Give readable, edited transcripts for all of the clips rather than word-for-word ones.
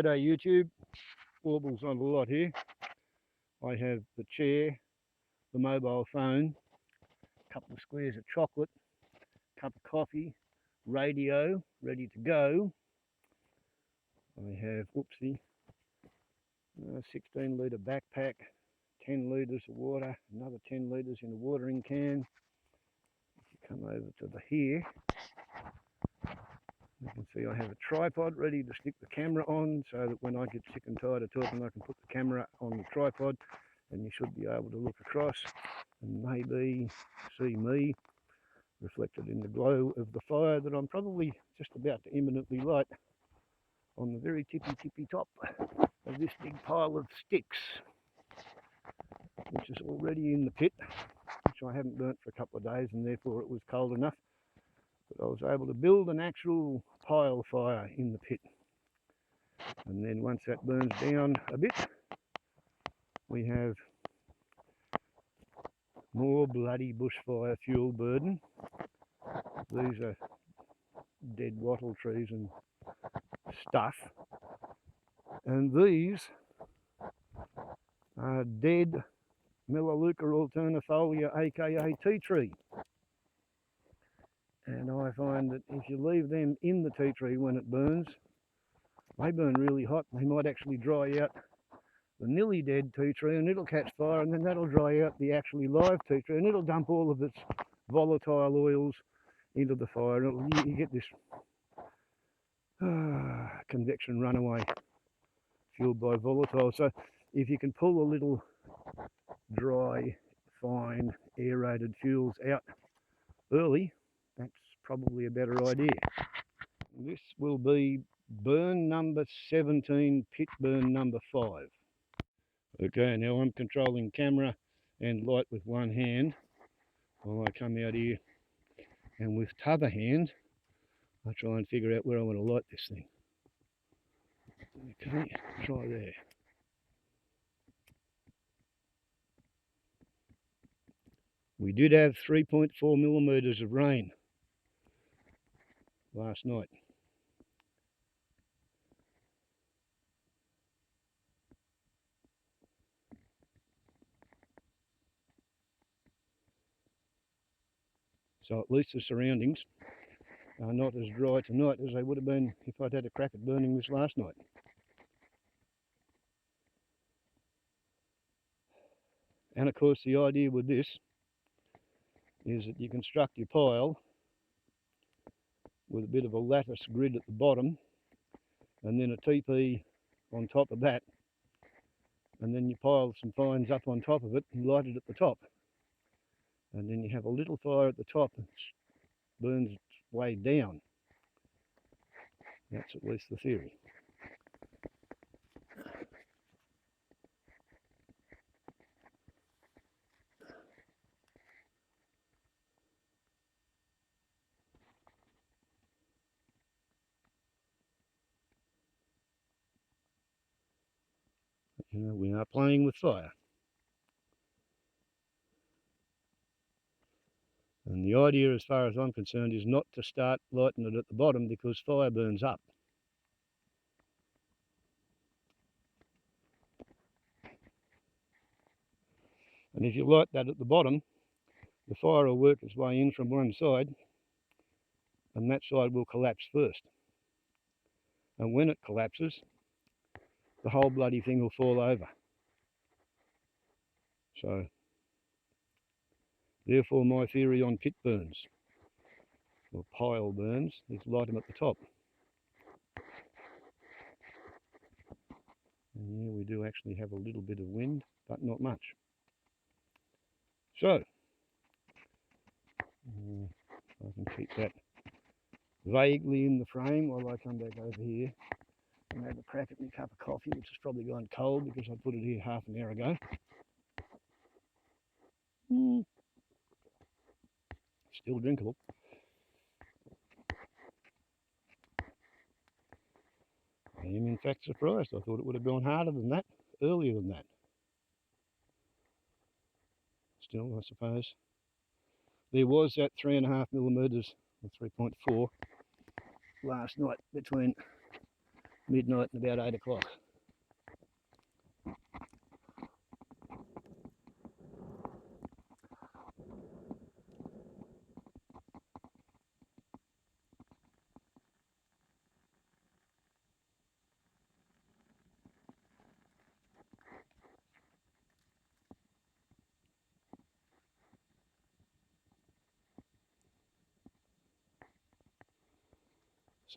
G'day YouTube, Warbles on a lot here. I have the chair, the mobile phone, a couple of squares of chocolate, cup of coffee, radio ready to go. I have, whoopsie, 16 litre backpack, 10 litres of water, another 10 litres in a watering can. If you come over to the here, you can see I have a tripod ready to stick the camera on so that when I get sick and tired of talking I can put the camera on the tripod and you should be able to look across and maybe see me reflected in the glow of the fire that I'm probably just about to imminently light on the very tippy top of this big pile of sticks, which is already in the pit, which I haven't burnt for a couple of days and therefore it was cold enough. But I was able to build an actual pile fire in the pit. And then once that burns down a bit, we have more bloody bushfire fuel burden. These are dead wattle trees and stuff. And these are dead Melaleuca alternifolia, aka tea tree. And I find that if you leave them in the tea tree when it burns, they burn really hot. They might actually dry out the nearly dead tea tree and it'll catch fire, and then that'll dry out the actually live tea tree and it'll dump all of its volatile oils into the fire. You get this convection runaway fueled by volatile. So if you can pull a little dry, fine, aerated fuels out early, that's probably a better idea. This will be burn number 17, pit burn number 5. Okay, now I'm controlling camera and light with one hand while I come out here, and with t'other hand I try and figure out where I want to light this thing. Okay, try there. We did have 3.4 millimetres of rain last night. So at least the surroundings are not as dry tonight as they would have been if I'd had a crack at burning this last night. And of course the idea with this is that you construct your pile with a bit of a lattice grid at the bottom and then a TP on top of that, and then you pile some fines up on top of it and light it at the top, and then you have a little fire at the top that burns its way down. That's at least the theory. You know, we are playing with fire. And the idea, as far as I'm concerned, is not to start lighting it at the bottom because fire burns up. And if you light that at the bottom, the fire will work its way in from one side, and that side will collapse first. And when it collapses, the whole bloody thing will fall over. So, therefore my theory on pit burns, or pile burns, is light them at the top. And yeah, we do actually have a little bit of wind, but not much. So, I can keep that vaguely in the frame while I come back over here and have a crack at my cup of coffee, which has probably gone cold because I put it here half an hour ago. Still drinkable. I am in fact surprised. I thought it would have gone harder than that, earlier than that. Still, I suppose. There was that 3.5 millimetres, or 3.4, last night between midnight and about 8 o'clock.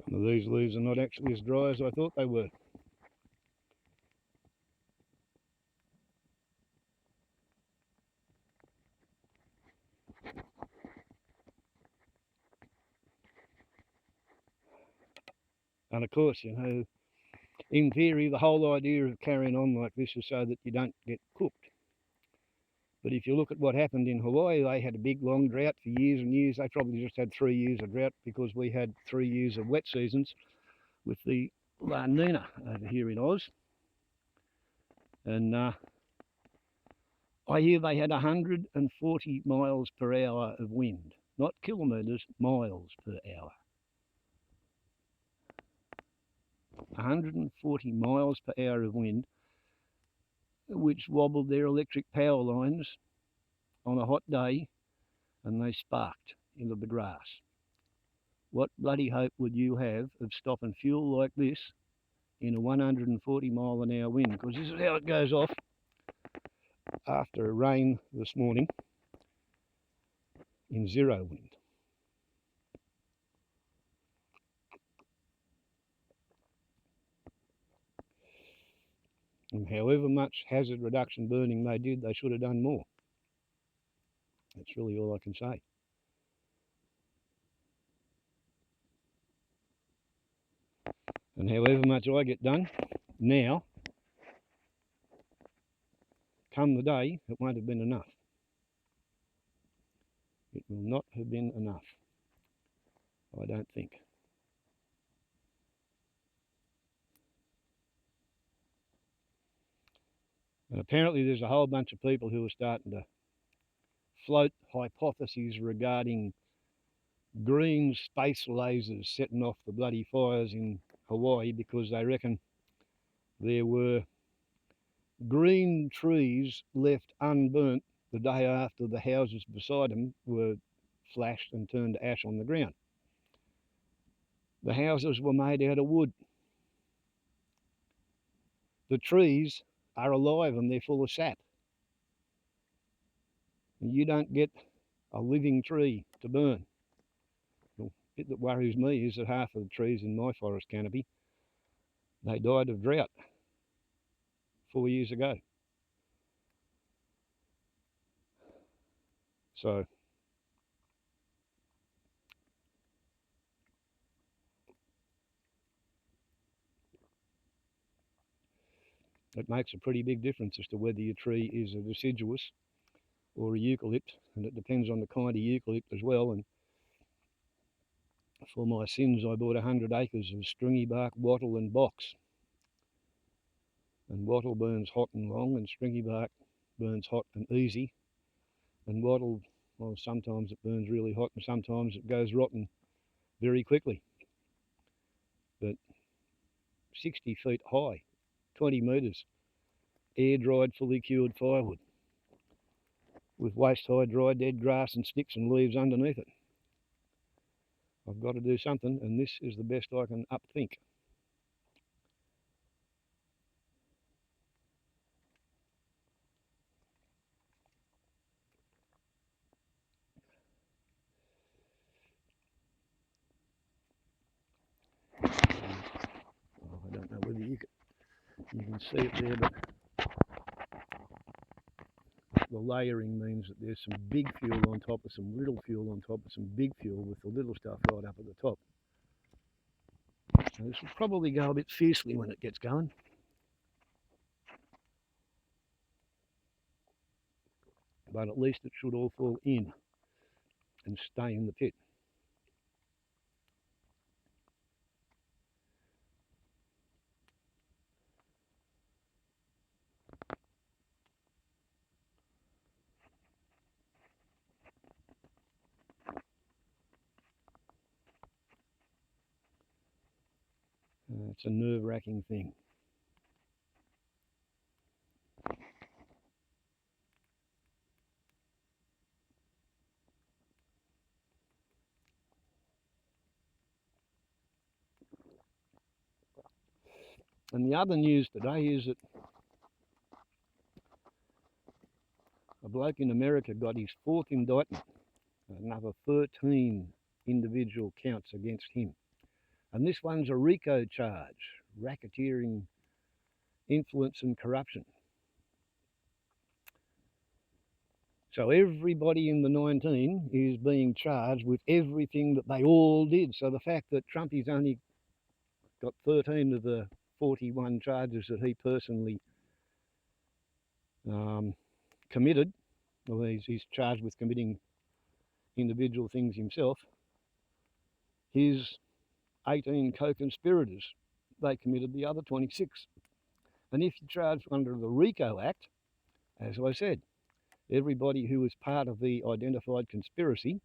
Some of these leaves are not actually as dry as I thought they were. And of course, you know, in theory, the whole idea of carrying on like this is so that you don't get cooked. But if you look at what happened in Hawaii, they had a big long drought for years and years. They probably just had 3 years of drought because we had 3 years of wet seasons with the La Nina over here in Oz. And I hear they had 140 miles per hour of wind, not kilometres, miles per hour. 140 miles per hour of wind, which wobbled their electric power lines on a hot day, and they sparked into the grass. What bloody hope would you have of stopping fuel like this in a 140 mile an hour wind? Because this is how it goes off after a rain this morning in zero wind. And however much hazard reduction burning they did, they should have done more. That's really all I can say. And however much I get done now, come the day, it won't have been enough. It will not have been enough, I don't think. And apparently there's a whole bunch of people who are starting to float hypotheses regarding green space lasers setting off the bloody fires in Hawaii because they reckon there were green trees left unburnt the day after the houses beside them were flashed and turned to ash on the ground. The houses were made out of wood. The trees are alive and they're full of sap. You don't get a living tree to burn. The bit that worries me is that half of the trees in my forest canopy, they died of drought 4 years ago. So it makes a pretty big difference as to whether your tree is a deciduous or a eucalypt, and it depends on the kind of eucalypt as well. And for my sins, I bought 100 acres of stringy bark wattle and box. And wattle burns hot and long, and stringy bark burns hot and easy. And wattle, well, sometimes it burns really hot and sometimes it goes rotten very quickly. But 60 feet high, 20 metres, air-dried, fully cured firewood with waist-high dry dead grass and sticks and leaves underneath it. I've got to do something, and this is the best I can upthink. I don't know whether you can see it there, but the layering means that there's some big fuel on top of some little fuel on top of some big fuel with the little stuff right up at the top. So this will probably go a bit fiercely when it gets going. But at least it should all fall in and stay in the pit. That's a nerve-wracking thing. And the other news today is that a bloke in America got his 4th indictment, another 13 individual counts against him. And this one's a RICO charge, racketeering, influence and corruption. So everybody in the 19 is being charged with everything that they all did. So the fact that Trumpy's only got 13 of the 41 charges that he personally committed, well, he's charged with committing individual things himself. His 18 co-conspirators, they committed the other 26. And if you're charged under the RICO Act, as I said, everybody who was part of the identified conspiracy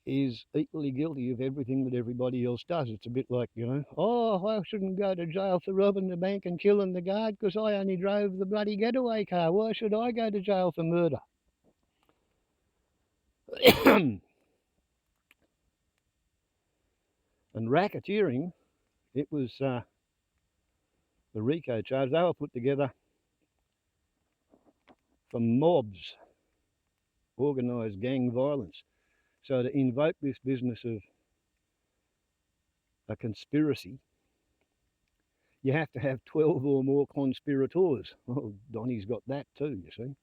is equally guilty of everything that everybody else does. It's a bit like, you know, oh, I shouldn't go to jail for robbing the bank and killing the guard because I only drove the bloody getaway car. Why should I go to jail for murder? And racketeering, it was the RICO charge. They were put together for mobs, organised gang violence. So to invoke this business of a conspiracy, you have to have 12 or more conspirators. Well, Donnie's got that too, you see.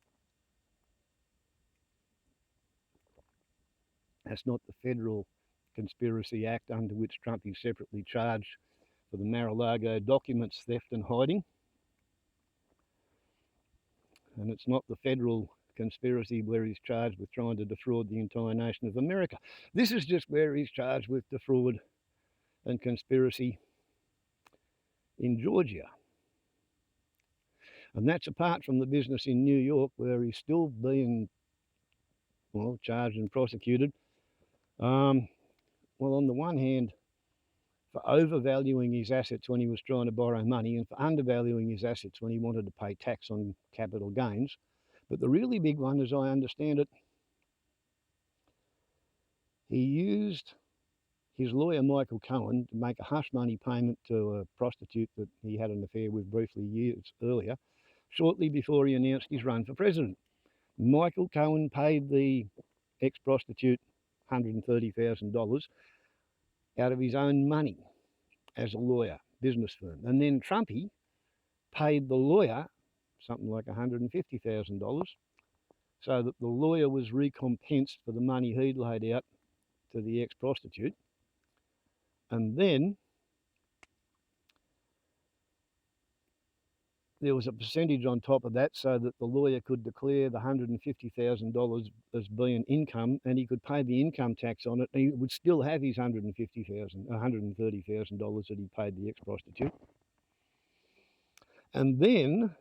That's not the Federal Conspiracy Act under which Trumpy separately charged for the Mar-a-Lago documents theft and hiding. And it's not the federal conspiracy where he's charged with trying to defraud the entire nation of America. This is just where he's charged with defraud and conspiracy in Georgia. And that's apart from the business in New York where he's still being, well, charged and prosecuted. Well, on the one hand, for overvaluing his assets when he was trying to borrow money and for undervaluing his assets when he wanted to pay tax on capital gains. But the really big one, as I understand it, he used his lawyer Michael Cohen to make a hush money payment to a prostitute that he had an affair with briefly years earlier, shortly before he announced his run for president. Michael Cohen paid the ex-prostitute $130,000 out of his own money as a lawyer, business firm. And then Trumpy paid the lawyer something like $150,000 so that the lawyer was recompensed for the money he'd laid out to the ex-prostitute. And then there was a percentage on top of that so that the lawyer could declare the $150,000 as being income and he could pay the income tax on it and he would still have his $130,000 that he paid the ex-prostitute. And then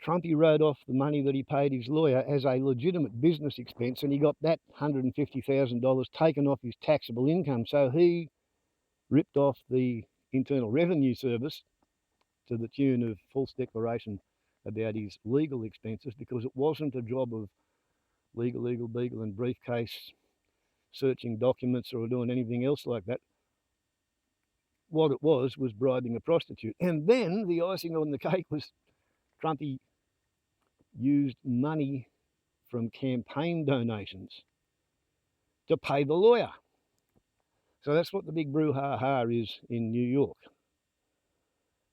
Trumpy wrote off the money that he paid his lawyer as a legitimate business expense and he got that $150,000 taken off his taxable income. So he ripped off the Internal Revenue Service to the tune of false declaration about his legal expenses because it wasn't a job of legal, beagle and briefcase searching documents or doing anything else like that. What it was bribing a prostitute. And then the icing on the cake was Trumpy used money from campaign donations to pay the lawyer. So that's what the big brouhaha is in New York.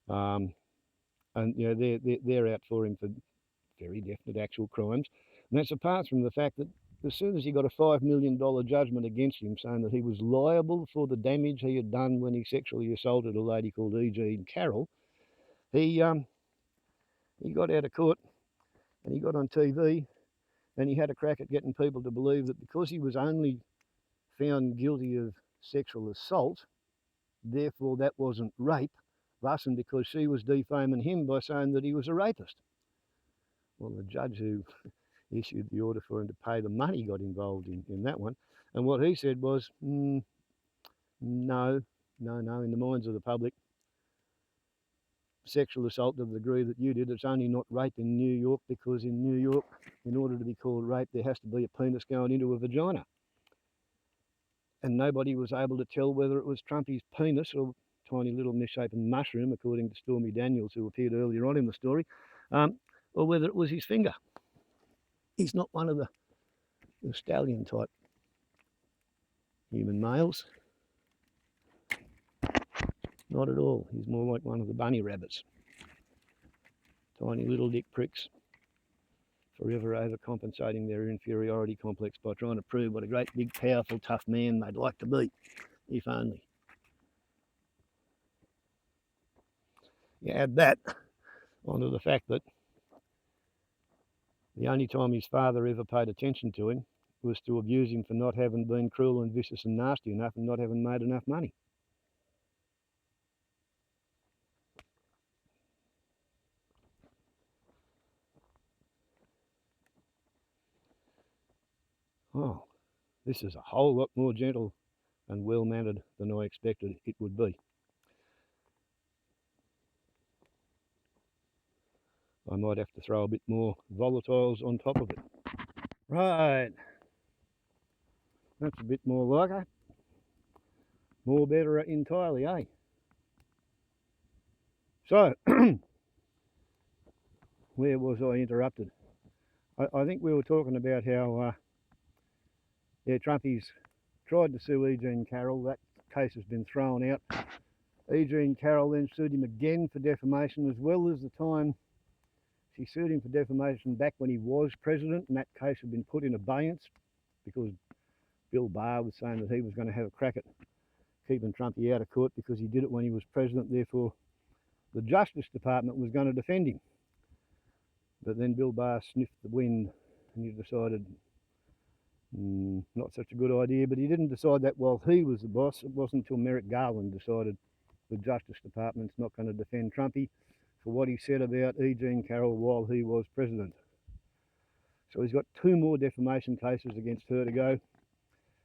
And you know they're out for him for very definite actual crimes. And that's apart from the fact that as soon as he got a $5 million judgment against him saying that he was liable for the damage he had done when he sexually assaulted a lady called E.G. Carroll, he got out of court and he got on TV and he had a crack at getting people to believe that because he was only found guilty of sexual assault, therefore that wasn't rape, thus and because she was defaming him by saying that he was a rapist. Well, the judge who issued the order for him to pay the money got involved in that one. And what he said was, no, No, in the minds of the public, sexual assault to the degree that you did, it's only not rape in New York, because in New York, in order to be called rape, there has to be a penis going into a vagina. And nobody was able to tell whether it was Trumpy's penis or tiny little misshapen mushroom, according to Stormy Daniels, who appeared earlier on in the story, or whether it was his finger. He's not one of the stallion type human males. Not at all. He's more like one of the bunny rabbits. Tiny little dick pricks, forever overcompensating their inferiority complex by trying to prove what a great big powerful tough man they'd like to be, if only. You add that onto the fact that the only time his father ever paid attention to him was to abuse him for not having been cruel and vicious and nasty enough and not having made enough money. Oh, this is a whole lot more gentle and well-mannered than I expected it would be. I might have to throw a bit more volatiles on top of it. Right, that's a bit more like it. More better entirely, eh? So, where was I interrupted? I think we were talking about how Trumpy's tried to sue E. Jean Carroll. That case has been thrown out. E. Jean Carroll then sued him again for defamation, as well as the time she sued him for defamation back when he was president, and that case had been put in abeyance because Bill Barr was saying that he was going to have a crack at keeping Trumpy out of court because he did it when he was president. Therefore, the Justice Department was going to defend him. But then Bill Barr sniffed the wind and he decided not such a good idea. But he didn't decide that while he was the boss. It wasn't until Merrick Garland decided the Justice Department's not going to defend Trumpy for what he said about E. Jean Carroll while he was president. So he's got 2 more defamation cases against her to go.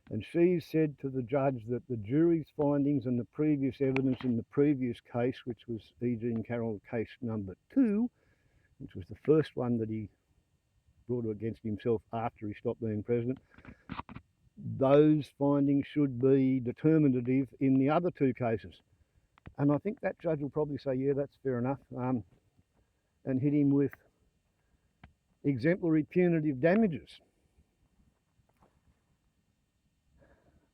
And she said to the judge that the jury's findings and the previous evidence in the previous case, which was E. Jean Carroll case number 2, which was the first one that he brought against himself after he stopped being president, those findings should be determinative in the other 2 cases. And I think that judge will probably say, yeah, that's fair enough, and hit him with exemplary punitive damages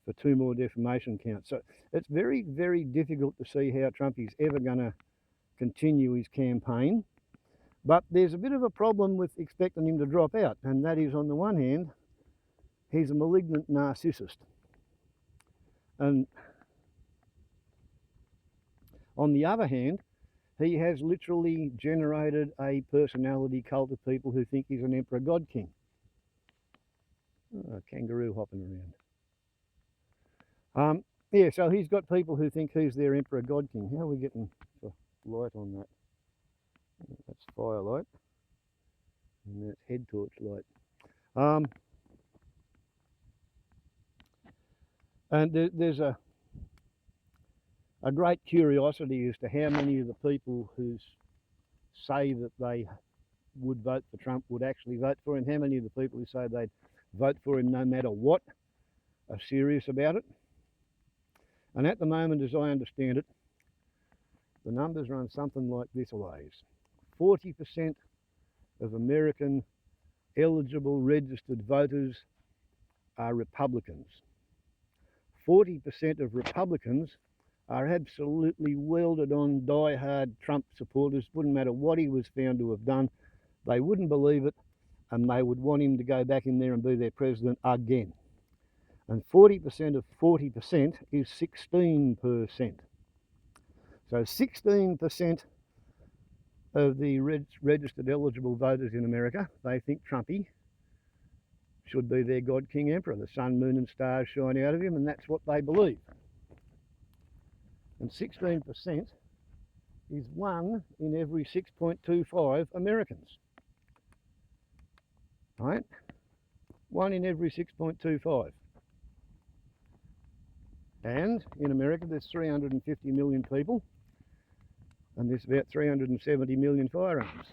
for 2 more defamation counts. So it's very, very difficult to see how Trumpy's ever going to continue his campaign. But there's a bit of a problem with expecting him to drop out, and that is, on the one hand, he's a malignant narcissist. And on the other hand, he has literally generated a personality cult of people who think he's an emperor god king. Oh, a kangaroo hopping around. Yeah, so he's got people who think he's their emperor god king. How are we getting the light on that? That's firelight, and that's head torch light. And there's a great curiosity as to how many of the people who say that they would vote for Trump would actually vote for him. How many of the people who say they'd vote for him no matter what are serious about it? And at the moment, as I understand it, the numbers run something like this ways. 40% of American eligible registered voters are Republicans. 40% of Republicans are absolutely welded on die-hard Trump supporters. Wouldn't matter what he was found to have done, they wouldn't believe it, and they would want him to go back in there and be their president again. And 40% of 40% is 16%. So 16% of the registered eligible voters in America, they think Trumpy should be their God King Emperor. The sun, moon and stars shine out of him, and that's what they believe. And 16% is 1 in every 6.25 Americans. Right? 1 in every 6.25. And in America there's 350 million people, and there's about 370 million firearms.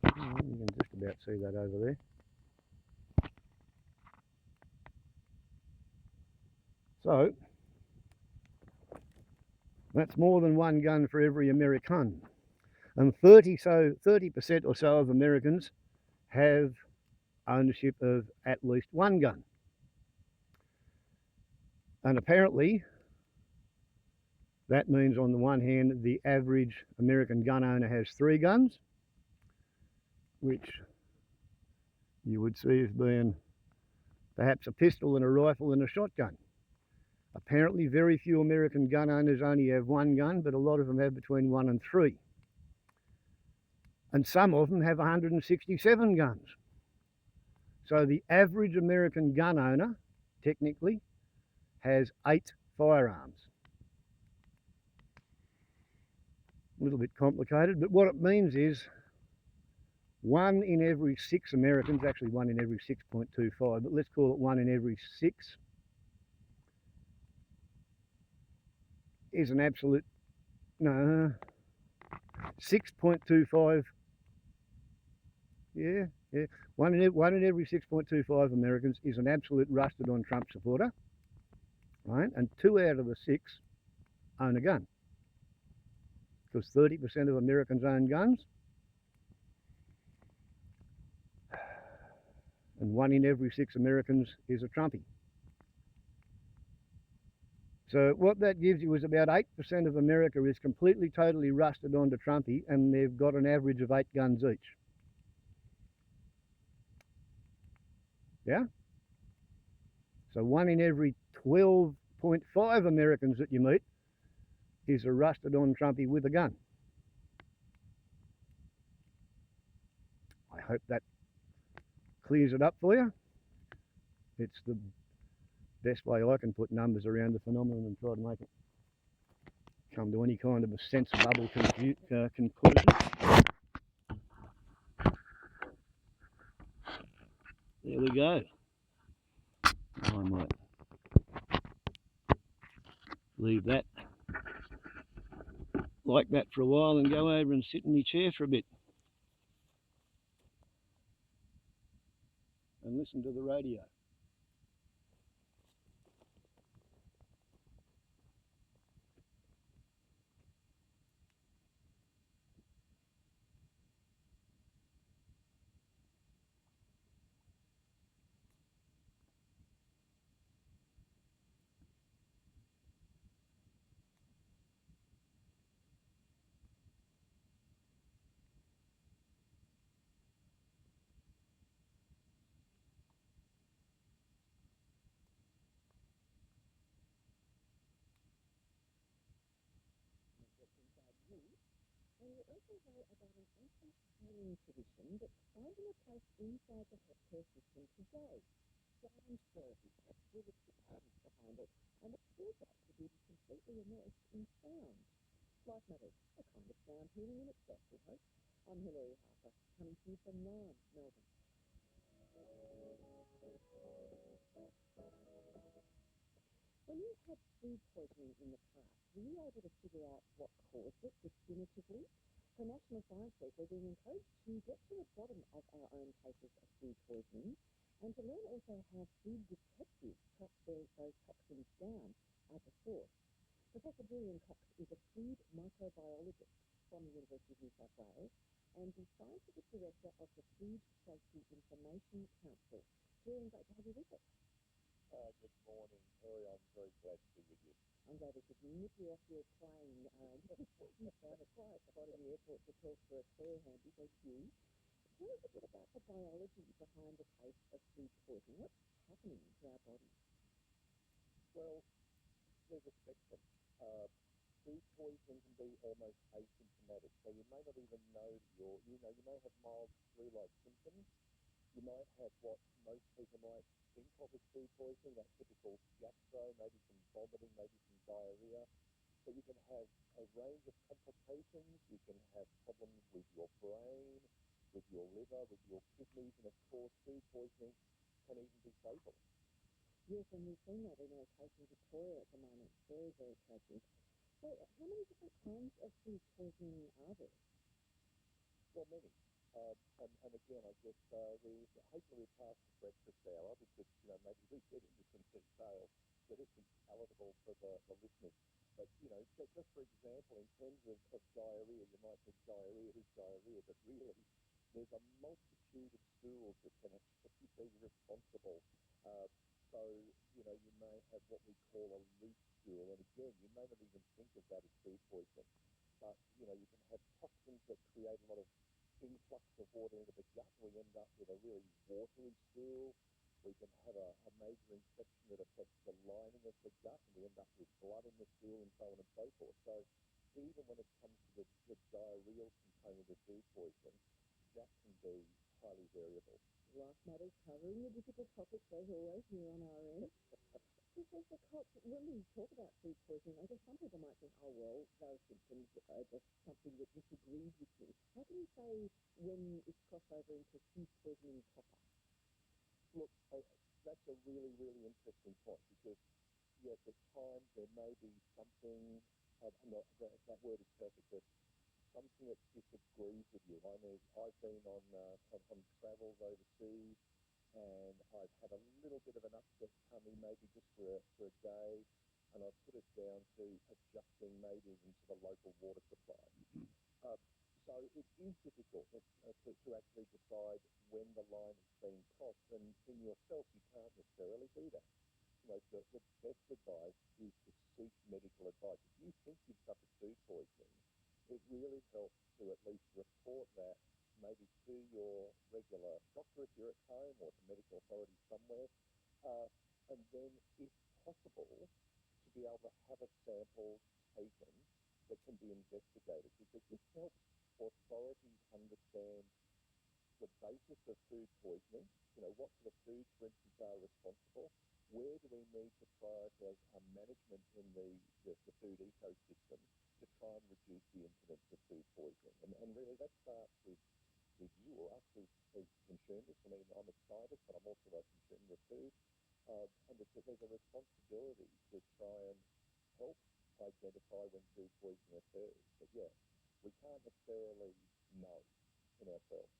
You can just about see that over there. So that's more than one gun for every American. And 30% or so of Americans have ownership of at least one gun. And apparently that means, on the one hand, the average American gun owner has 3 guns, which you would see as being perhaps a pistol and a rifle and a shotgun. Apparently very few American gun owners only have 1 gun, but a lot of them have between 1 and 3. And some of them have 167 guns. So the average American gun owner, technically, has 8 firearms. A little bit complicated, but what it means is 1 in every 6 Americans, actually 1 in every 6.25, but let's call it 1 in every 6, is an absolute, no, 6.25, yeah, 1 in every 6.25 Americans is an absolute rusted on Trump supporter, right? And 2 out of the 6 own a gun, because 30% of Americans own guns, and 1 in every 6 Americans is a Trumpy. So what that gives you is about 8% of America is completely, totally rusted onto Trumpy, and they've got an average of 8 guns each. Yeah? So 1 in every 12.5 Americans that you meet is a rusted on Trumpy with a gun. I hope that clears it up for you. It's the best way I can put numbers around the phenomenon and try to make it come to any kind of a sensible conclusion. There we go. I might leave that like that for a while and go over and sit in my chair for a bit and listen to the radio. And we also know about an ancient healing tradition that's finding a place inside the healthcare system today. Sound therapy has spiritual science behind it, and it feels like to be completely immersed in sound. Like Matters, a kind of sound healing in itself, we hope. I'm Hilary Harper, coming to you from Nairn, Melbourne. When you had food poisoning in the past, were you able to figure out what caused it definitively? For National Science Week, we're being encouraged to get to the bottom of our own cases of food poisoning, and to learn also how food detectives track those toxins down at the source. Professor Julian Cox is a food microbiologist from the University of New South Wales and the scientific director of the Food Safety Information Council. Julian, great to have you with us. Good morning, Harry. I'm very glad to be with you. I'm glad we could nip you off your plane. You found a quiet spot in the airport to talk for a fair handy, thank you. Tell us a bit about the biology behind the case of food poisoning. What's happening to our bodies? Well, there's a spectrum. Food poisoning can be almost asymptomatic, so you may not even know that you may have mild flu-like symptoms. You might have what most people might think of as food poisoning, that typical gastro, maybe some vomiting, maybe some diarrhea. But you can have a range of complications. You can have problems with your brain, with your liver, with your kidneys, and of course food poisoning can even be fatal. Yes, and we've seen that in a case in Victoria at the moment. Very, very tragic. So how many different kinds of food poisoning are there? Well, many. And again, I guess hopefully we're past the breakfast hour because, maybe we get into some detail that isn't palatable for the listeners. But, just for example, in terms of diarrhea, you might think diarrhea is diarrhea, but really there's a multitude of stools that can actually be responsible. So, you may have what we call a loose stool. And again, you may not even think of that as food poisoning. But, you can have toxins that create a lot of influx of water into the gut. We end up with a really watery stool. We can have a major infection that affects the lining of the gut, and we end up with blood in the stool and so on and so forth. So even when it comes to the diarrheal component of food poisoning, that can be highly variable. Life Matters, covering the difficult topics as always here on our end. Professor Cox, when we talk about food poisoning, I guess some people might think, oh, well, those symptoms are just something that disagrees with me. How can you say when it's crossed over into food poisoning proper? Look, that's a really, really interesting point because, yes, at times there may be something, that word is perfect, but something that disagrees with you. I mean, I've been on travels overseas, and I've had a little bit of an upset tummy, maybe just for a day, and I've put it down to adjusting maybe into the local water supply. So it is difficult to actually decide when the line is being crossed, and in yourself you can't necessarily do that. The best advice is to seek medical advice. If you think you've suffered food poisoning, it really helps to at least report that maybe to your regular doctor if you're at home or to medical authorities somewhere, and then, if possible, to be able to have a sample taken that can be investigated, because this helps authorities understand the basis of food poisoning, what sort of foods, for instance, are responsible, where do we need to prioritise our management in the food ecosystem to try and reduce the incidence of food poisoning. And really that starts with you or us as consumers. I mean, I'm a scientist, but I'm also a consumer of food. And there's a responsibility to try and help identify when food poisoning occurs. But yeah, we can't necessarily know in ourselves.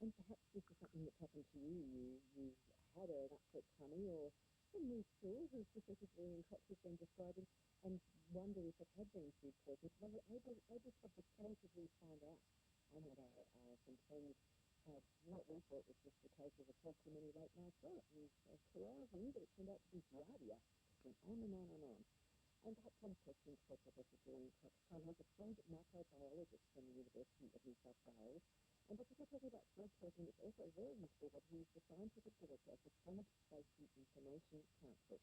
And perhaps this is something that's happened to you. You had an upset tummy or some loose stools, as Professor Julian Cox has been describing, and wonder if it had been food poisoning. Were you able to definitively find out? I had some friends had what we thought was just a case of a frost too many late nights out and carousing, but it turned out to be giardia, and on and on and on. And perhaps some questions for Professor Julian Cox. I have a friend microbiologist from the University of New South Wales, and because we're talking about food poisoning, it's also very useful that he's the scientific director of the Food Safety Information Council.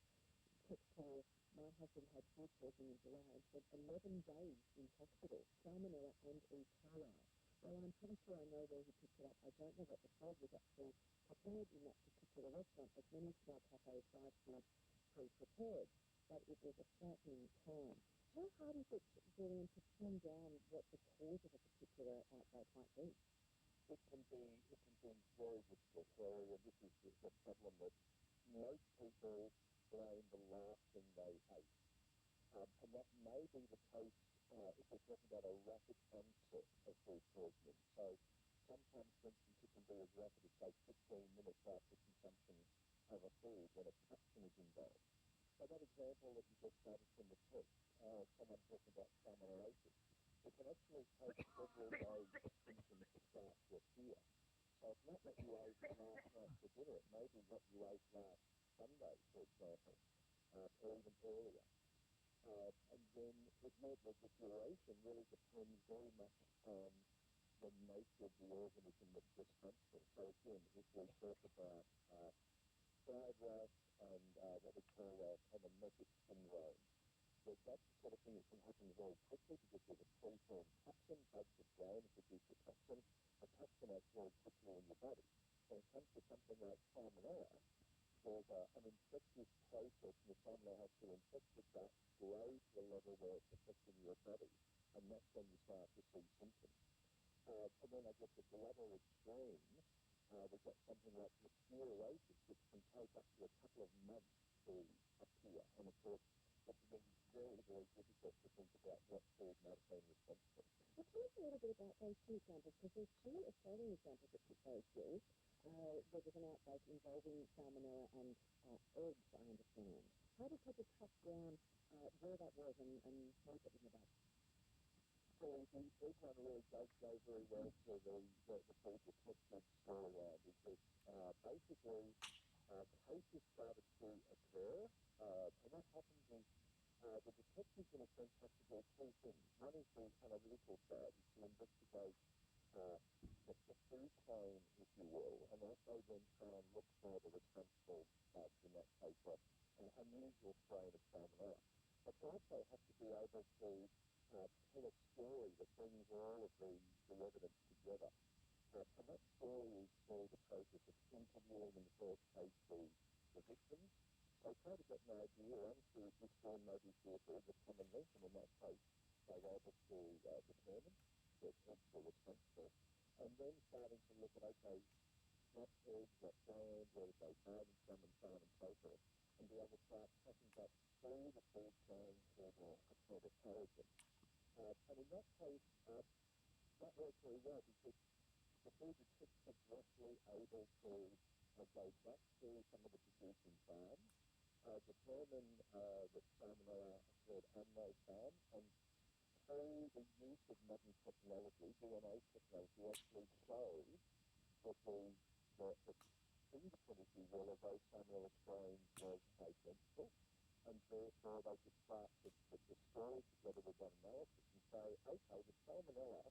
Textile, my husband had food poisoning in July and spent 11 days in hospital, salmonella and E. coli. Well, I'm pretty sure I know where he picked it up. I don't know what the food was actually prepared in that particular restaurant, as many small cafes buy food pre-prepared, but it was a frightening time. How hard is it, Julian, to pin down what the cause of a particular outbreak might be? It can be very difficult, Terry, and this is the problem that most people blame the last thing they ate. And that may be the case if we're talking about a rapid onset of food poisoning. So sometimes, for instance, it can be as rapid as, say, 15 minutes after consumption of a food when a toxin is involved. So that example that you just started from the text, someone talking about salmonellosis, it can actually take several days for symptoms to start to appear. So it's not what you ate last night for dinner. It may be what you ate last Sunday, for example, or even earlier. And then the duration really depends very much on the nature of the organism that's responsible. So again, if we talk about fried rice and what we call a mimetic syndrome, that's the sort of thing that can happen very quickly because there's a preformed toxin, bugs have grown and produced a toxin. The toxin acts very quickly in your body. When it comes to something like salmonella, there's an infectious process in the salmonella has to infect the gut, grow to a level where it's affecting your body, and that's when you start to see symptoms. And then I guess at the other extreme, we've got something like listeriosis, which can take up to a couple of months to appear. And of course, it's been very, very difficult to think about what food might have been responsible. Well, tell us a little bit about those two examples, because there's two Australian examples that fit those bills. There was an outbreak involving salmonella and eggs, I understand. How did people track down where that was and what it in the bag? So the egg one really does go very well to the food detective storyline, because basically cases started to occur, and what happens is the detectives in a sense have to do two things. One is the analytical side, is to investigate the food chain, if you will, and also then try and look for the responsible, in that case, an unusual strain of salmonella. But they also have to be able to tell a story that brings all of the evidence together. And that story is through the process of interviewing, in the first case, the victims. So try to get an idea and see if this one maybe shares a common link, and in that case, they're able to determine that eggs were responsible. And then starting to look at, okay, what eggs, what brand, where did they buy them from, and so on and so forth, and be able to start tracking back through the food chain to the point of origin. And in that case, that worked very well, because the food detectives were actually able to go back to some of the producing farms, determine that salmonella occurred on those farms, and through the use of modern technology, DNA technology, actually showed that the fingerprint, if you will, of those salmonella strains was identical, and therefore they could start to put the story together with that analysis and say, okay, the salmonella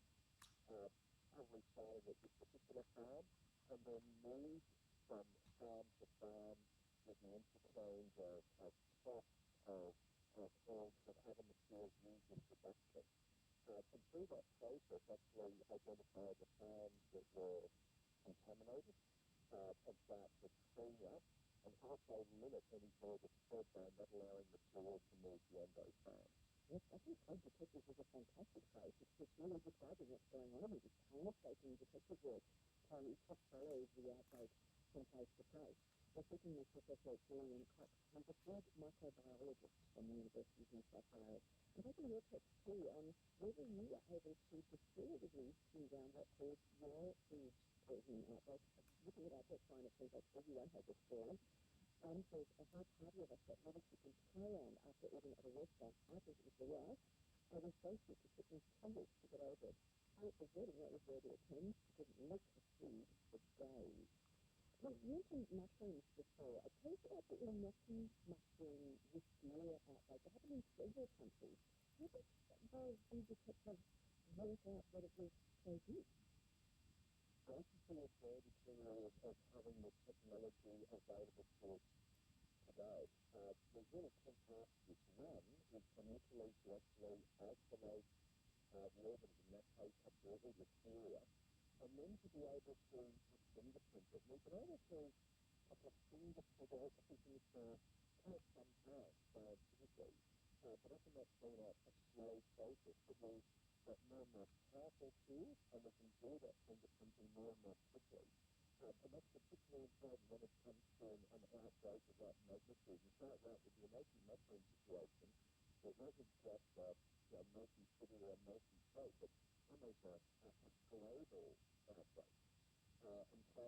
probably started at this particular farm and then moved from farm to farm with the interchange of stock, of eggs and other materials used in production. And through that process, actually identified the farms that were contaminated, and start to clean up and also limit any further spread by not allowing material to move beyond those farms. Yes, I think food detectives is a fantastic phrase. It's just really describing what's going on. It's painstaking detective work to follow the outbreak from place to place. We're speaking with Professor Julian Cox, who's a food microbiologist from the University of New South Wales. And taking your text too on whether you were able to definitively pin down what caused your food poisoning outbreak. Looking at our text line, it seems like everyone has a story. And there's a whole party of us that managed to compare on after eating at a restaurant. I think it was the worst. I was so sick to sit in tumbles to get over it. I was forgetting what was there to attend because it looked at food for days. Well, you mentioned mushrooms before. Tell us about the Inoki mushroom wisteria outbreak. It happened in several countries. How did those food detectives work out that it was so good? This is the advantage really of having the technology available to us today. There's really two parts to this. One is initially to actually isolate the evidence, in that case absolutely listeria, and then to be able to fingerprint it. We've been able to fingerprint everything for quite some time scientifically, but often that's been a slow process. But we've got more and more powerful tools, and we can do that fingerprinting more and more quickly. And that's particularly important when it comes to an outbreak of that magnitude. And quite right, with the Inoki mushroom situation, it wasn't just multi-city or multi-state, but almost a global outbreak. And so,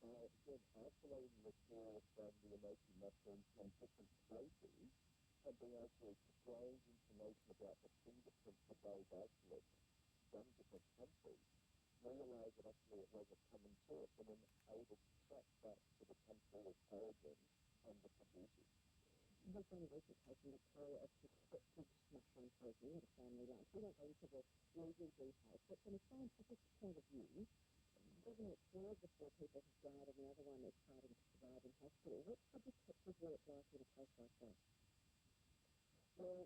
again, isolating the listeria from the Inoki mushrooms from different places and being able to exchange information about the fingerprints of those isolates from different countries, realised that actually it was a common source, and then able to track back to the country of origin and the producers. There's been a recent case in Victoria of suspected mushroom poisoning at a family lunch. We won't go into the legal details, but from a scientific point of view, given that two of the four people have died and the other one is starting to survive in hospital, what's the detective work like in a case like that? Well,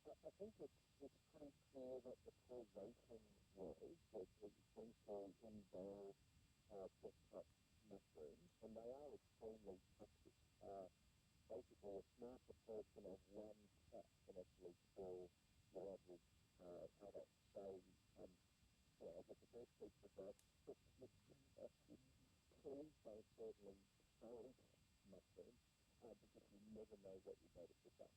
I think it's pretty clear that the causation was that it essentially involved Dep't mushrooms, and they are extremely toxic. Basically, a small proportion of one cat can actually kill your average adult. So, I guess the best piece of that please don't certainly sold mushrooms. because you never know what you're going to pick up.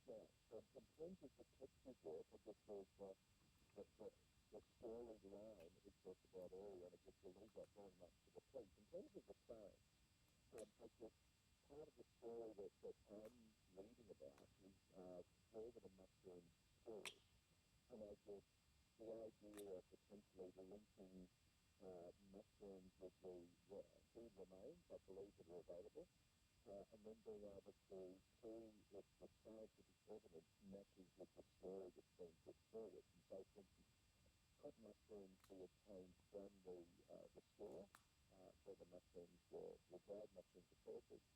Now, in terms of detective work, I guess there's the story line we talked about earlier, and I guess we'll leave that very much to the police. In terms of the science, I guess part of the story that I'm reading about is where the mushrooms stored. And I guess the idea of potentially linking mushrooms with the food remains, I believe, that are available, and then being able to see if the scientific evidence matches with the story that's being put forward. And so, for instance, could mushrooms be obtained from the store where the mushrooms were dried mushrooms are purchased?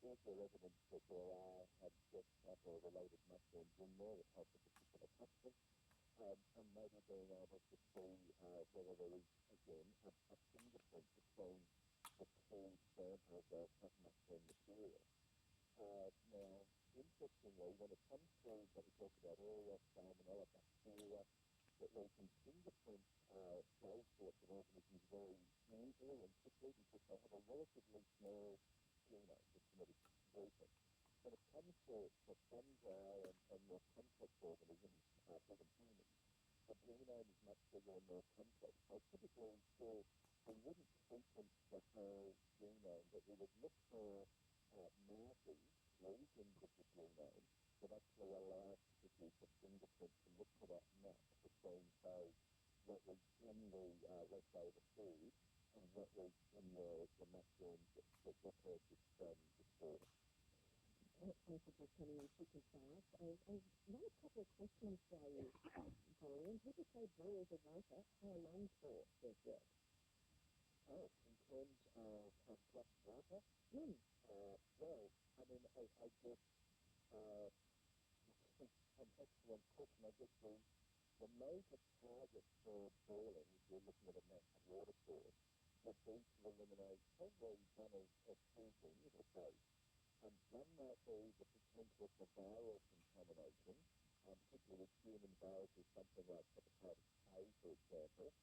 Is there evidence that there are Dep't or related mushrooms in there that have a particular toxin? And maybe being able to see whether there is, again, a fingerprint between the two samples of mushroom material. Now, interestingly, when it comes to what we talked about earlier, salmonella, bacteria, that we can fingerprint those sorts of organisms very easily and quickly because they have a relatively small genome, the genetic blueprint. When it comes to fungi and more complex organisms, even humans, the genome is much bigger and more complex. So typically, we wouldn't sequence the whole genome, but we would look for markers, regions of the genome that actually allow us to produce a fingerprint to look for that match between, say, what was in the, let's say, the food and what was in the mushrooms that were purchased from the store. Messages coming in thick and fast. I've run a couple of questions for you, Brian. People say boil the water. How long for does work? Oh, in terms of just water? Well, I mean, I guess an excellent question. I guess the major target for boiling, if you're looking at a natural water source, would be to eliminate probably one of two things or both. One might be the potential for viral contamination, particularly with human viruses, something like hepatitis A, for example,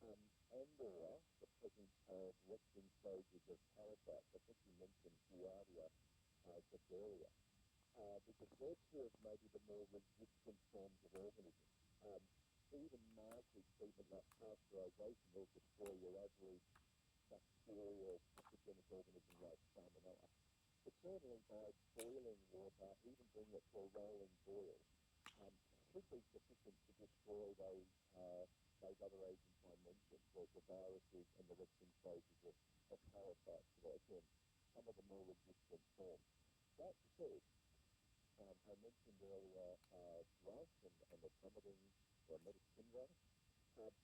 and/or the presence of resting stages of parasites. I think you mentioned Giardia, bacteria, because they're two of maybe the more resistant forms of organisms. Even mildly treatment like pasteurization will destroy your average bacterial pathogenic organism like salmonella. But certainly by boiling water, even bringing it to a rolling boil, should be sufficient to destroy those other agents I mentioned, the viruses and the resting stages of parasites that are, again, some of the more resistant forms. That said, I mentioned earlier rice and the vomiting or emetic syndrome.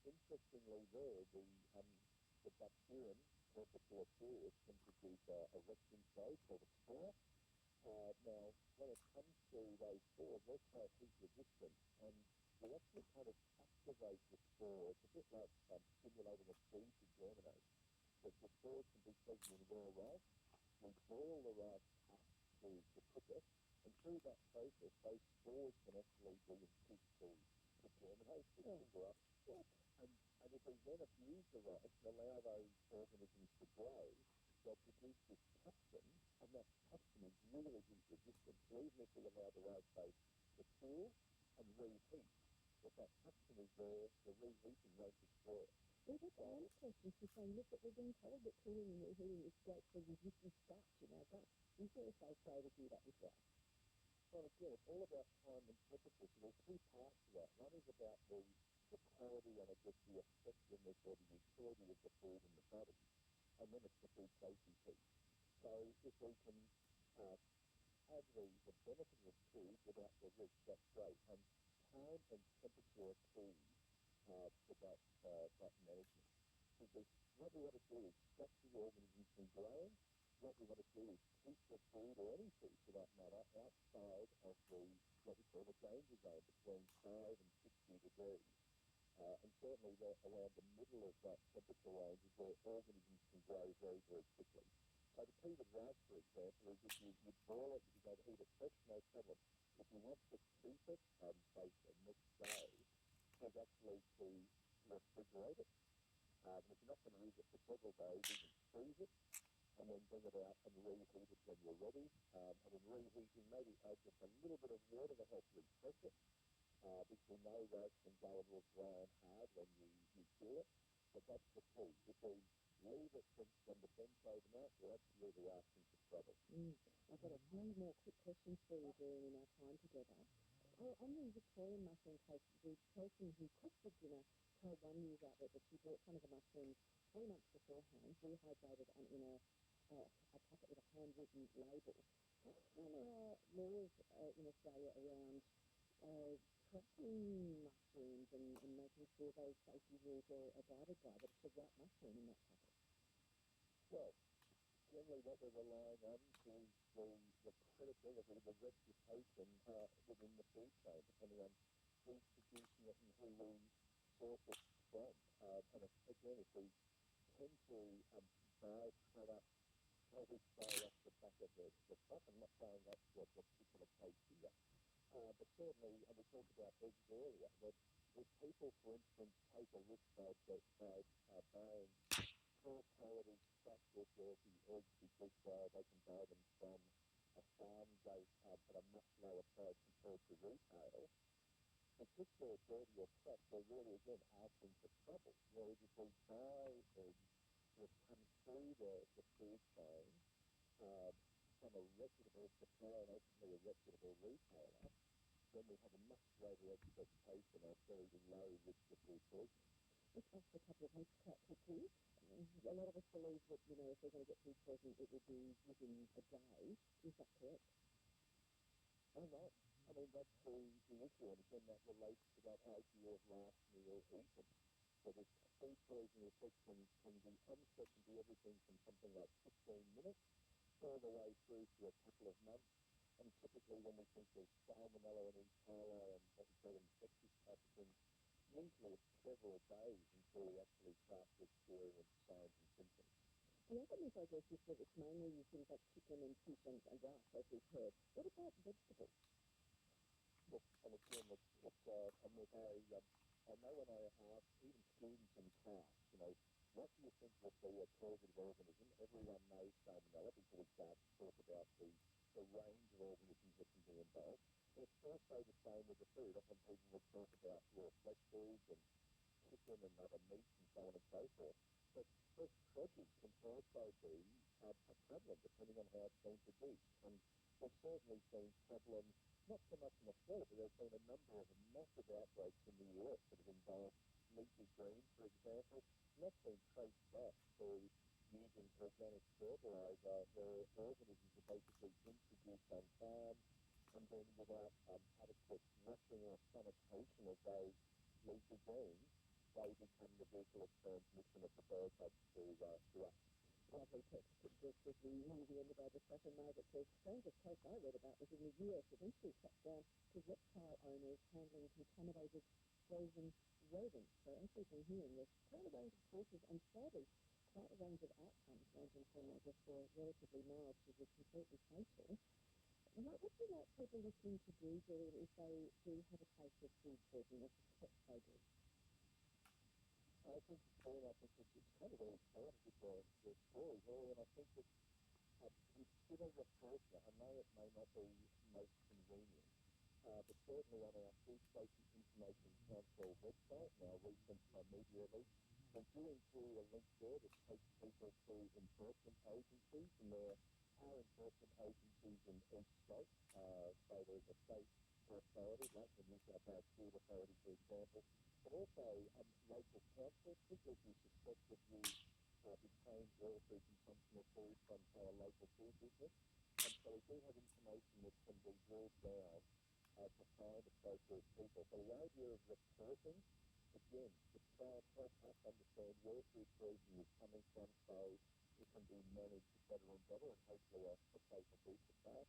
Interestingly there, the bacterium, Purloined can produce a resting stage called a spore. Now, when it comes to those spores, they're quite heat resistant, and we actually kind of activate the spore. It's a bit like stimulating a seed to germinate. The spores can be present in raw rice. We boil the rice up to cook it, and through that process, those spores can actually be induced to germinate, to finger up. And if we then abuse the rice and allow those organisms to grow, they'll produce this toxin, and that toxin is really heat resistant. So even if we allow the rice base to cool and reheat, if that toxin is there, the reheating won't destroy it. Well, that's a lot of questions to say, look, but we're being told that cooling and reheating is great for resisting starch in our gut. Is there a safe way to do that with rice? Well, again, it's all about time and temperature. So there's two parts to that. One is about the quality and, I guess, the effectiveness or the utility of the food in the body. And then it's the food safety piece. So if we can have the benefit of food without the risk, that's great. And time and temperature are key to that management. Because what we want to do is stop the organisms from growing. What we want to do is keep the food, or any food for that matter, outside of what we call the danger zone, between 5 and 60 degrees. And certainly around the middle of that temperature range is where organisms can grow very, very quickly. So the key with rice, for example, is if you boil it, if you're going to eat it fresh, no problem. If you want to keep it, say, the next day, is actually to refrigerate it. If you're not going to use it for several days, you can freeze it. and then bring it out and reheat it when you're ready. And in reheating, maybe add just a little bit of water to help refresh it, because we know that can go a little dry and hard when you cure it. But that's the key. If we leave it from the bench overnight, we're absolutely asking for trouble. I've got a few more quick questions for you during in our time together. On the Victorian mushroom case, the person who cooked the dinner told one news outlet that she bought some of the mushrooms 3 months beforehand, rehydrated and in a packet with a handwritten label. Now, there are laws in Australia around tracking mushrooms and making sure those safety rules are abided by, that it's the right mushroom in that packet. Well, generally what we're relying on is the credibility, the reputation within the food chain, depending on who's producing it and who we source it from. And again, if we tend to buy products straight off the back of the truck, I'm not saying that's the particular case here, but certainly, and we talked about eggs earlier, that if people, for instance, take a risk by buying poor quality, cracked or dirty eggs because they can buy them from a farm gate at a much lower price compared to retail, because they're dirty or cracked, they're really, again, asking for trouble. Whereas if we buy eggs that come through the food chain from a reputable supplier and ultimately a reputable retailer, then we have a much greater expectation of very low risk of food poisoning. Let's ask a couple of eggs quite quickly. A lot of us believe that, if they're going to get food poisoning, it will be within a day. Is that correct? Oh, no. I mean, that's the issue, and again, that relates to that idea of last meal eaten. So this food poisoning effect can be onset and be everything from something like 15 minutes all the way through to a couple of months. And typically when we think of salmonella and E. coli and what we call infectious pathogens, usually it's several days until we actually start to experience signs and symptoms. The other myth, I guess, is that it's mainly things like chicken and fish and rice, as we've heard. What about vegetables? Look, and again, it's a myth. I know when I ask even students in class, what do you think would be a causative organism? Everyone knows salmonella before we start to talk about the range of organisms that can be involved. And it's also the same with the food. Often people will talk about raw flesh foods and chicken and other meats and so on and so forth. But fresh produce can also be a problem depending on how it's been produced. And we've certainly seen problems, not so much in Australia, but there's been a number of massive outbreaks in the US that have involved leafy greens, for example, and that's been traced back to using organic fertilizer where organisms are basically introduced on farm, and then without adequate washing or sanitation of those leafy greens, they become the vehicle of transmission of the bad bugs to us. Lovely text. Just as we near the end of our discussion, Margaret says, strangest case I read about was in the US. Eventually tracked down to reptile owners handling contaminated frozen rodents. So as we've been hearing, there's quite a range of causes and sadly quite a range of outcomes, ranging from, I guess, the relatively mild to the completely fatal. What would you like people listening to do, Julian, if they do have a case of food poisoning or suspect they do? I think it's kind of all started with the story here, and I think that consider reporting it. I know it may not be most convenient, but certainly on our Food Safety Information Council website, our recent media release, we do include a link there that takes people to enforcement agencies, and there are enforcement agencies in each state. So there's a state authority, like the New South Wales Food Authority, for example, but also local councils, particularly if you suspect that you became ill through consumption of food from, say, a local food business. And so we do have information that can be drilled down to find appropriate people. So the idea of reporting, again, to try and help us understand where food poisoning is coming from so it can be managed better and better and hopefully a safer food supply.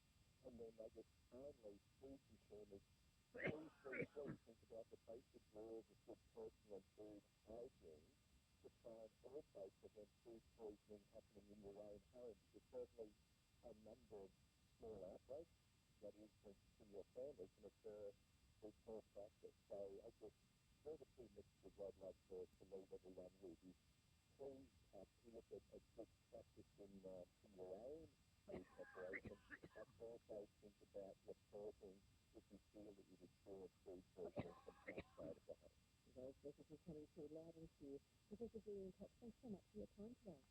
And then I guess finally, food consumers, please think about the basic rules of good personal and food hygiene to try and also prevent food poisoning happening in your own home, because certainly a number of small outbreaks, that is, for instance, in your family, can occur through poor practice. So I guess they're the two messages I'd like to leave everyone with, is please look at good practice in your own food preparation, but also think about reporting if you feel that you've experienced food poisoning from outside of the home. Those messages coming through loud and clear. Professor Julian Cox, thanks so much for your time today.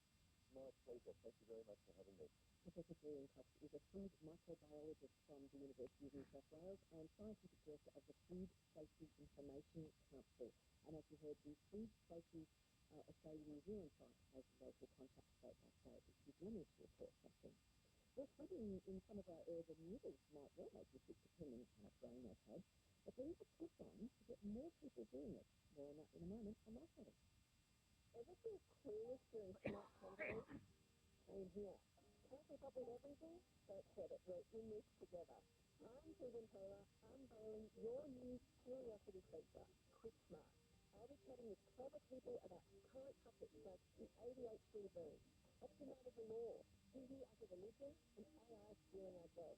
My pleasure. Thank you very much for having me. Professor Julian Cox is a food microbiologist from the University of New South Wales and scientific director of the Food Safety Information Council. And as you heard, the Food Safety Australia New Zealand site has local contact statements, so if you do need to report something. Well, food in some of our urban rivers might well make you sick depending on how much rain they've had, but there is a push on to get more people doing it. More on that in a moment on Life. Ever feel clueless during smart combos? Same here. Can't keep up with everything? Don't sweat it. We're in this together. I'm Susan Taylor, unveiling your new curiosity feature, Quick Smart. I'll be chatting with clever people about current topics like the ADHD boom, opting out of the law, TV as a religion, and AI stealing our jobs.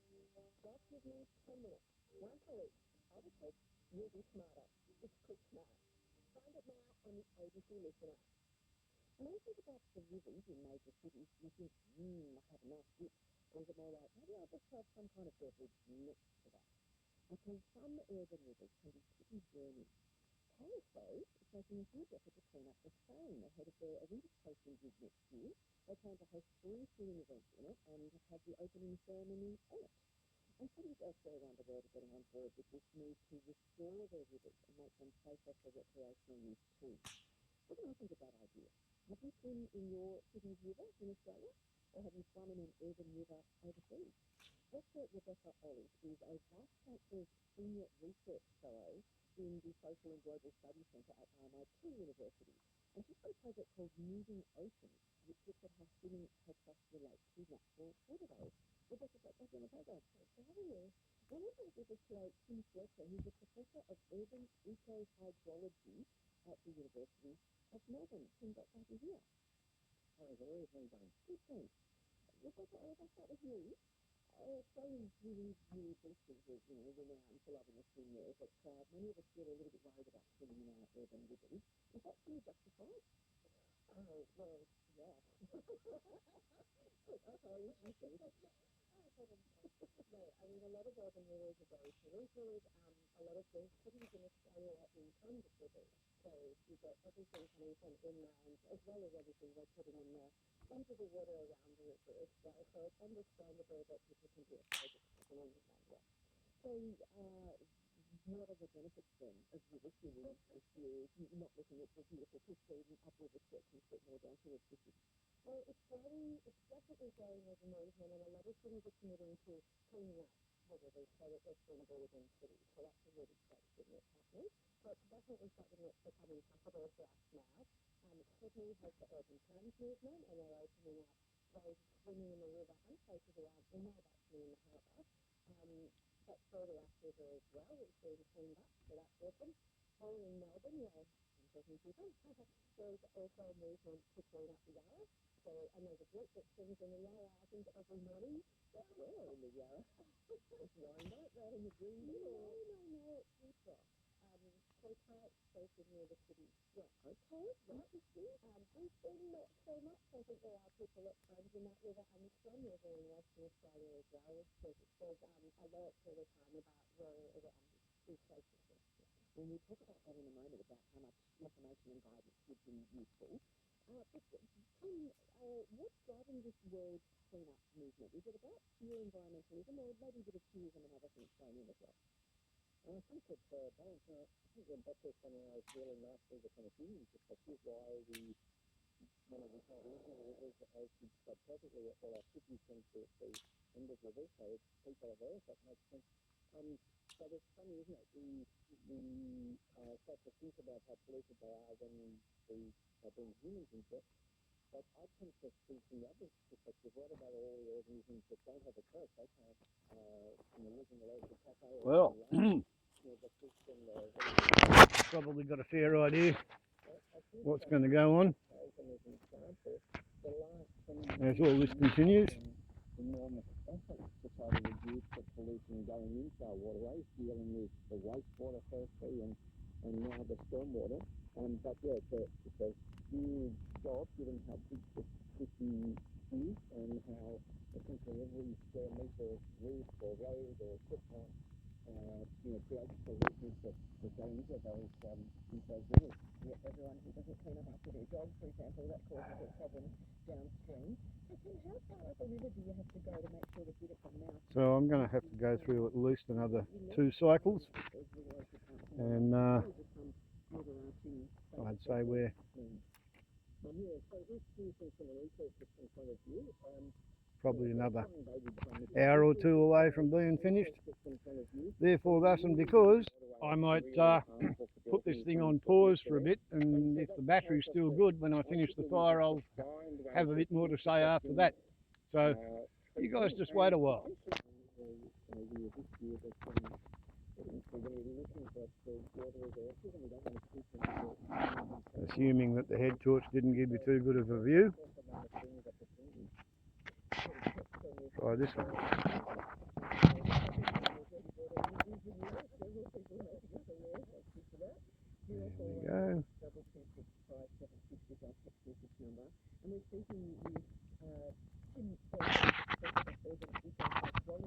Just give me 10 minutes, once a week. I'll be quick, you'll be smarter. It's Quick Smart. Find it now on the ABC Listen app. When you think about the rivers in major cities, you think, I have a nice dip. Or is it more like, maybe I'll just have some kind of beverage next to that? Because some urban rivers can be pretty dirty. Paris, though, is making a huge effort to clean up the Seine ahead of their Olympic hosting gig next year. They plan to host 3 swimming events in it and have the opening ceremony on it. And cities elsewhere around the world are getting on board with this move to restore their rivers and make them safer for recreational use too. What do you think of that idea? Have you swum in your city's river in Australia? Or have you swum in an urban river overseas? Dr. Rebecca Olive is a Vice Chancellor's Senior Research Fellow in the Social and Global Studies Centre at RMIT University. And she's got a project called Musing Oceans, which looks at how swimming helps us relate to natural water bodies. Rebecca, thanks for being on the program. Thanks for having me. Well, we're going to give us today Tim Fletcher, who's a Professor of Urban Ecohydrology at the University of Melbourne. Tim, great to have you here. Hi, Valerie. How are you doing? Good, thanks. Rebecca, if I start with you, Australians really boosters of, renowned for loving a swim there, but many of us feel a little bit worried about swimming in our urban rivers. Is that fully justified? Oh, well, yeah. Okay, you think? No, I mean, a lot of urban rivers are very polluted. A lot of the cities in Australia are in tons of rivers. So you get everything coming from inland, as well as everything we're putting into the water around the river as well. So it's understandable that people can be afraid of it. I can understand that. So, what are the benefits then of river swimming if you're not looking at the beautiful pristine upriver stretches, but more down towards the city? Well, it's definitely growing as a movement, and a lot of cities are committing to cleaning up the rivers so that they're swimmable within cities. So that's a really great thing that's happening. So it's definitely something that's becoming possible for us now. Sydney has the urban plans movement, and they're opening up ways of swimming in the river and places around inland, actually in the harbour. But further upriver as well, it's being cleaned up, so that's awesome. Or in Melbourne, where I'm talking to you, there's also a movement to clean up the Yarra. So, and there's a group that swims in the Yarra, I think, every morning. That's where in the Yarra? It's Wyandotte, right in the green bit? No, it's Deep Rock. So quite station near the city. Yeah. Okay, interesting. Brisbane, not so much. I think there are people that plunge in that river, and the Swan River in Western Australia as well. There's alerts all the time about where it is safe to swim. When we talk about that in a moment, about how much information and guidance would be useful. But Tim, what's driving this world clean-up movement? Is it about pure environmentalism, or maybe a bit of tourism and other things thrown in as well? I think it's balance. I think Rebecca summarised really nicely the kind of human perspective why one of the kind of rivers, as she said perfectly, well, our cities tend to the end of rivers, so people are there, that makes sense. But it's funny, isn't it? We start to think about how polluted they are when we bring humans into it. But I tend to see from the other perspective, what about all the organisms that don't have a choice? They can't, losing the legs of cafe or Well, the fish and the probably got a fair idea what's going to go on as all this continues. Enormous effort to try to reduce the pollution going into our waterways, dealing with the wastewater firstly and now the stormwater. But yeah, it's a huge job given how big the city is and how essentially every square metre of roof or road or footpath creates pollutants that go into those rivers. Yeah, everyone who doesn't clean up after their dog, for example, that causes a problem downstream. So Tim, how far up a river do you have to go to make sure the Dep't mouth? So I'm going to have to go through at least another 2 cycles, and I'd say we're probably another hour or 2 away from being finished. Therefore, thus and because, I might put this thing on pause for a bit, and if the battery's still good when I finish the fire, I'll have a bit more to say after that. So you guys just wait a while. Assuming that the head torch didn't give you too good of a view. Try this one. There we go. And we're speaking with Tim